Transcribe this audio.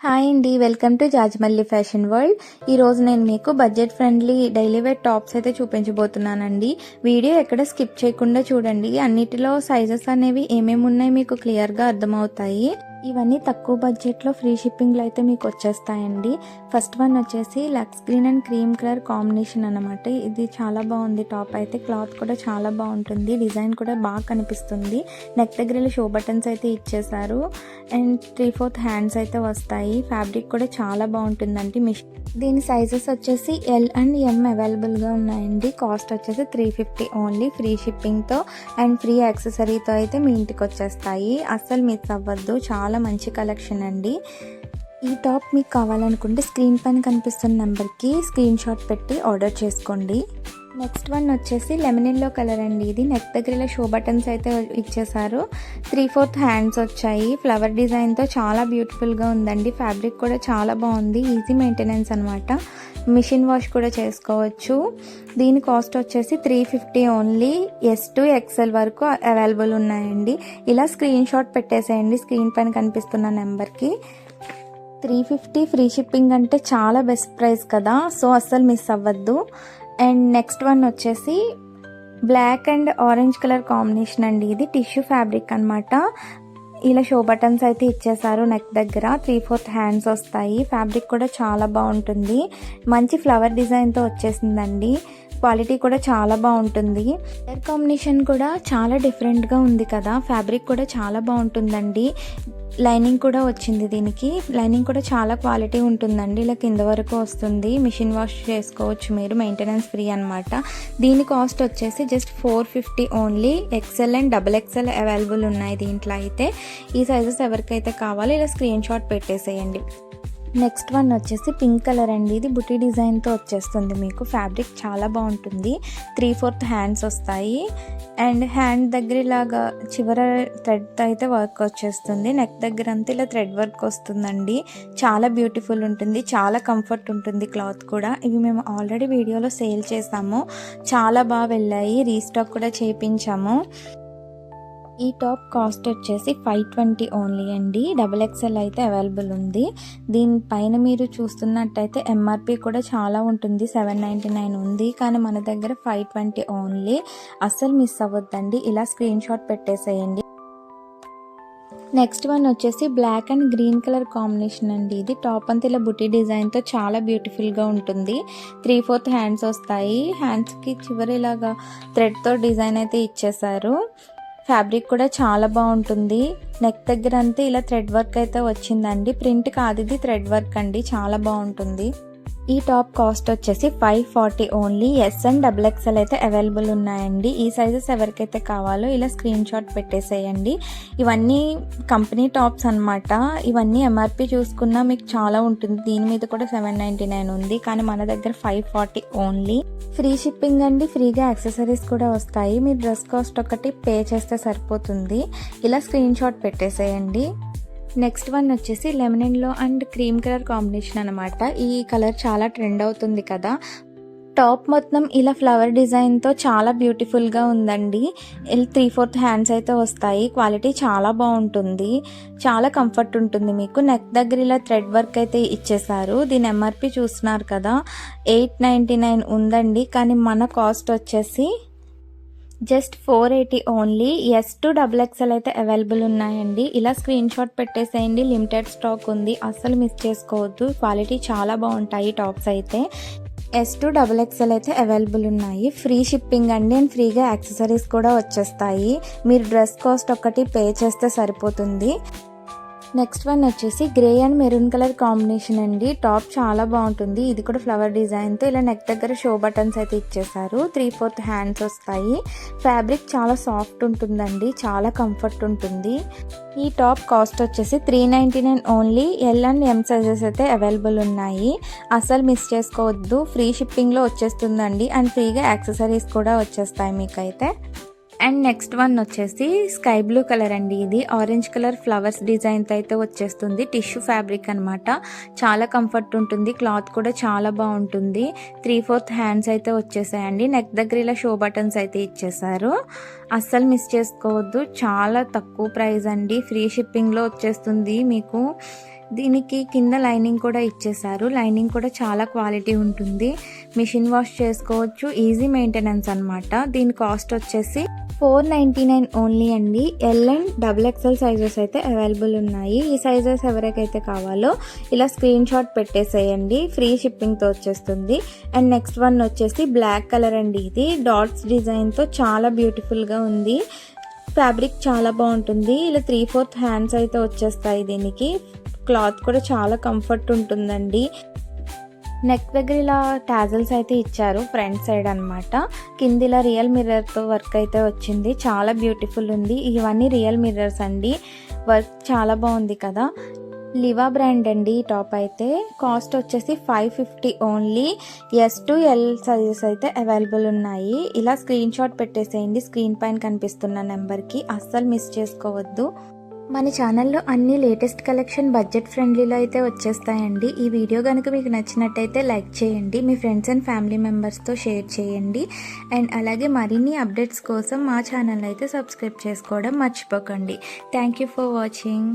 Hi అండి, welcome to Jajmalli fashion world. ఈరోజు నేను మీకు budget friendly daily wear tops అయితే చూపించబోతున్నానండి. వీడియో ఎక్కడ స్కిప్ చేయకుండా చూడండి. అన్నిటిలో సైజెస్ అనేవి ఏమేమి ఉన్నాయి మీకు క్లియర్గా అర్థమవుతాయి. ఇవన్నీ తక్కువ బడ్జెట్లో ఫ్రీ షిప్పింగ్లో అయితే మీకు వచ్చేస్తాయండి. ఫస్ట్ వన్ వచ్చేసి లక్స్ green and cream colour combination అనమాట. ఇది చాలా బాగుంది టాప్ అయితే. క్లాత్ కూడా చాలా బాగుంటుంది, డిజైన్ కూడా బాగా కనిపిస్తుంది. నెక్ దగ్గర షో బటన్స్ అయితే ఇచ్చేసారు అండ్ 3/4 హ్యాండ్స్ అయితే వస్తాయి. ఫ్యాబ్రిక్ కూడా చాలా బాగుంటుందండి. దీని సైజెస్ వచ్చేసి ఎల్ అండ్ ఎం అవైలబుల్గా ఉన్నాయండి. కాస్ట్ వచ్చేసి 350 ఓన్లీ, ఫ్రీ షిప్పింగ్తో అండ్ ఫ్రీ యాక్సెసరీతో అయితే మీ ఇంటికి వచ్చేస్తాయి. అస్సలు మిస్ అవ్వద్దు, చాలా మంచి కలెక్షన్ అండి. ఈ టాప్ మీకు కావాలనుకుంటే స్క్రీన్ పైన కనిపిస్తున్న నెంబర్కి స్క్రీన్ షాట్ పెట్టి ఆర్డర్ చేసుకోండి. నెక్స్ట్ వన్ వచ్చేసి లెమన్ ఎల్లో కలర్ అండి. ఇది నెక్ దగ్గర ఇలా షో బటన్స్ అయితే ఇచ్చేసారు. 3/4 హ్యాండ్స్ వచ్చాయి. ఫ్లవర్ డిజైన్తో చాలా బ్యూటిఫుల్గా ఉందండి. ఫ్యాబ్రిక్ కూడా చాలా బాగుంది, ఈజీ మెయింటెనెన్స్ అనమాట. మిషన్ వాష్ కూడా చేసుకోవచ్చు. దీని కాస్ట్ వచ్చేసి 350 ఓన్లీ. S to XL వరకు అవైలబుల్ ఉన్నాయండి. ఇలా స్క్రీన్ షాట్ పెట్టేసేయండి స్క్రీన్ పైన కనిపిస్తున్న నెంబర్కి. 350 ఫ్రీ షిప్పింగ్ అంటే చాలా బెస్ట్ ప్రైస్ కదా, సో అస్సలు మిస్ అవ్వద్దు. అండ్ నెక్స్ట్ వన్ వచ్చేసి black and orange colour combination అండి. ఇది టిష్యూ ఫ్యాబ్రిక్ అనమాట. ఇలా షో బటన్స్ అయితే ఇచ్చేసారు. నెక్ దగ్గర 3/4 హ్యాండ్స్ వస్తాయి. ఫ్యాబ్రిక్ కూడా చాలా బాగుంటుంది. మంచి ఫ్లవర్ డిజైన్తో వచ్చేసిందండి. క్వాలిటీ కూడా చాలా బాగుంటుంది. కలర్ కాంబినేషన్ కూడా చాలా డిఫరెంట్గా ఉంది కదా. ఫ్యాబ్రిక్ కూడా చాలా బాగుంటుందండి. లైనింగ్ కూడా వచ్చింది. దీనికి లైనింగ్ కూడా చాలా క్వాలిటీ ఉంటుందండి. ఇలా కింద వరకు వస్తుంది. మిషన్ వాష్ చేసుకోవచ్చు మీరు, మెయింటెనెన్స్ ఫ్రీ అనమాట. దీని కాస్ట్ వచ్చేసి just 450 only. XL and XXL available ఉన్నాయి దీంట్లో అయితే. ఈ సైజెస్ ఎవరికైతే కావాలో ఇలా స్క్రీన్ షాట్ పెట్టేసేయండి. నెక్స్ట్ వన్ వచ్చేసి పింక్ కలర్ అండి. ఇది బుటీ డిజైన్తో వచ్చేస్తుంది మీకు. ఫ్యాబ్రిక్ చాలా బాగుంటుంది. 3/4 హ్యాండ్స్ వస్తాయి అండ్ హ్యాండ్ దగ్గర ఇలాగా చివర థ్రెడ్తో అయితే వర్క్ వచ్చేస్తుంది. నెక్ దగ్గర అంతా ఇలా థ్రెడ్ వర్క్ వస్తుందండి. చాలా బ్యూటిఫుల్ ఉంటుంది, చాలా కంఫర్ట్ ఉంటుంది. క్లాత్ కూడా ఇవి మేము ఆల్రెడీ వీడియోలో సేల్ చేసాము, చాలా బాగా వెళ్ళాయి. రీస్టాక్ కూడా చేయించాము. ఈ టాప్ కాస్ట్ వచ్చేసి 520 ఓన్లీ అండి. XXL అయితే అవైలబుల్ ఉంది. దీనిపైన మీరు చూస్తున్నట్టయితే MRP కూడా చాలా ఉంటుంది, 799 ఉంది. కానీ మన దగ్గర 520 ఓన్లీ. అస్సలు మిస్ అవ్వద్దండి, ఇలా స్క్రీన్ షాట్ పెట్టేసేయండి. నెక్స్ట్ వన్ వచ్చేసి black and green colour combination అండి. ఇది టాప్ అంతా ఇలా బుటీ డిజైన్తో చాలా బ్యూటిఫుల్గా ఉంటుంది. 3/4 హ్యాండ్స్ వస్తాయి. హ్యాండ్స్కి చివరి ఇలాగా థ్రెడ్తో డిజైన్ అయితే ఇచ్చేసారు. ఫ్యాబ్రిక్ కూడా చాలా బాగుంటుంది. నెక్ దగ్గర అంతా ఇలా థ్రెడ్ వర్క్ అయితే వచ్చిందండి. ప్రింట్ కాదు, ఇది థ్రెడ్ వర్క్ అండి. చాలా బాగుంటుంది. ఈ టాప్ కాస్ట్ వచ్చేసి 540 ఓన్లీ. S అండ్ XXL అయితే అవైలబుల్ ఉన్నాయండి. ఈ సైజెస్ ఎవరికైతే కావాలో ఇలా స్క్రీన్ షాట్ పెట్టేసేయండి. ఇవన్నీ కంపెనీ టాప్స్ అనమాట. ఇవన్నీ MRP చూసుకున్నా మీకు చాలా ఉంటుంది. దీని మీద కూడా 799 ఉంది, కానీ మన దగ్గర 540 ఓన్లీ. ఫ్రీ షిప్పింగ్ అండి, ఫ్రీగా యాక్సెసరీస్ కూడా వస్తాయి. మీ డ్రెస్ కాస్ట్ ఒకటి పే చేస్తే సరిపోతుంది. ఇలా స్క్రీన్ షాట్ పెట్టేసేయండి. నెక్స్ట్ వన్ వచ్చేసి lemon yellow and cream colour combination అనమాట. ఈ కలర్ చాలా ట్రెండ్ అవుతుంది కదా. టాప్ మొత్తం ఇలా ఫ్లవర్ డిజైన్తో చాలా బ్యూటిఫుల్గా ఉందండి. 3/4 హ్యాండ్స్ అయితే వస్తాయి. క్వాలిటీ చాలా బాగుంటుంది, చాలా కంఫర్ట్ ఉంటుంది మీకు. నెక్ దగ్గర ఇలా థ్రెడ్ వర్క్ అయితే ఇచ్చేసారు. దీని MRP చూస్తున్నారు కదా, 899 ఉందండి. కానీ మన కాస్ట్ వచ్చేసి just 480 only. S to XXL అయితే అవైలబుల్ ఉన్నాయండి. ఇలా స్క్రీన్ షాట్ పెట్టేసేయండి. లిమిటెడ్ స్టాక్ ఉంది, అస్సలు మిస్ చేసుకోవద్దు. క్వాలిటీ చాలా బాగుంటాయి టాప్స్ అయితే. S to XXL అయితే అవైలబుల్ ఉన్నాయి. ఫ్రీ షిప్పింగ్ అండి అండ్ ఫ్రీగా యాక్సెసరీస్ కూడా వచ్చేస్తాయి. మీరు డ్రెస్ కాస్ట్ ఒకటి పే చేస్తే సరిపోతుంది. నెక్స్ట్ వన్ వచ్చేసి grey and maroon colour combination అండి. టాప్ చాలా బాగుంటుంది. ఇది కూడా ఫ్లవర్ డిజైన్తో ఇలా నెక్ దగ్గర షో బటన్స్ అయితే ఇచ్చేసారు. 3/4 హ్యాండ్స్ వస్తాయి. ఫ్యాబ్రిక్ చాలా సాఫ్ట్ ఉంటుందండి, చాలా కంఫర్ట్ ఉంటుంది. ఈ టాప్ కాస్ట్ వచ్చేసి 399 only. L and M sizes అయితే అవైలబుల్ ఉన్నాయి. అసలు మిస్ చేసుకోవద్దు, ఫ్రీ షిప్పింగ్లో వచ్చేస్తుందండి అండ్ ఫ్రీగా యాక్సెసరీస్ కూడా వచ్చేస్తాయి మీకైతే. అండ్ నెక్స్ట్ వన్ వచ్చేసి స్కై బ్లూ కలర్ అండి. ఇది ఆరెంజ్ కలర్ ఫ్లవర్స్ డిజైన్తో అయితే వచ్చేస్తుంది. టిష్యూ ఫ్యాబ్రిక్ అనమాట. చాలా కంఫర్ట్ ఉంటుంది. క్లాత్ కూడా చాలా బాగుంటుంది. 3/4 హ్యాండ్స్ అయితే వచ్చేసాయండి. నెక్ దగ్గర ఇలా షో బటన్స్ అయితే ఇచ్చేసారు. అస్సలు మిస్ చేసుకోవద్దు, చాలా తక్కువ ప్రైస్ అండి. ఫ్రీ షిప్పింగ్లో వచ్చేస్తుంది మీకు. దీనికి కింద లైనింగ్ కూడా ఇచ్చేసారు. లైనింగ్ కూడా చాలా క్వాలిటీ ఉంటుంది. మిషన్ వాష్ చేసుకోవచ్చు, ఈజీ మెయింటెనెన్స్ అనమాట. దీని కాస్ట్ వచ్చేసి $499 ఓన్లీ అండి. ఎల్ అండ్ XXL సైజెస్ అయితే అవైలబుల్ ఉన్నాయి. ఈ సైజెస్ ఎవరికైతే కావాలో ఇలా స్క్రీన్ షాట్ పెట్టేసేయండి, ఫ్రీ షిప్పింగ్తో వచ్చేస్తుంది. అండ్ నెక్స్ట్ వన్ వచ్చేసి బ్లాక్ కలర్ అండి. ఇది డాట్స్ డిజైన్తో చాలా బ్యూటిఫుల్గా ఉంది. ఫ్యాబ్రిక్ చాలా బాగుంటుంది. ఇలా 3/4 హ్యాండ్స్ అయితే వచ్చేస్తాయి. దీనికి క్లాత్ కూడా చాలా కంఫర్ట్ ఉంటుందండి. నెక్ దగ్గర ఇలా టాజల్స్ అయితే ఇచ్చారు ఫ్రంట్ సైడ్ అనమాట. కింద ఇలా రియల్ మిర్రర్తో వర్క్ అయితే వచ్చింది, చాలా బ్యూటిఫుల్ ఉంది. ఇవన్నీ రియల్ మిర్రర్స్ అండి, వర్క్ చాలా బాగుంది కదా. లివా బ్రాండ్ అండి ఈ టాప్ అయితే. కాస్ట్ వచ్చేసి $550 only. S to L sizes అయితే అవైలబుల్ ఉన్నాయి. ఇలా స్క్రీన్ షాట్ పెట్టేసేయండి స్క్రీన్ పైన కనిపిస్తున్న నెంబర్కి, అస్సలు మిస్ చేసుకోవద్దు. మన ఛానల్లో అన్ని లేటెస్ట్ కలెక్షన్ బడ్జెట్ ఫ్రెండ్లీలో అయితే వచ్చేస్తాయండి. ఈ వీడియో కనుక మీకు నచ్చినట్టయితే లైక్ చేయండి, మీ ఫ్రెండ్స్ అండ్ ఫ్యామిలీ మెంబర్స్తో షేర్ చేయండి. అండ్ అలాగే మరిన్ని అప్డేట్స్ కోసం మా ఛానల్ అయితే సబ్స్క్రైబ్ చేసుకోవడం మర్చిపోకండి. Thank you for watching.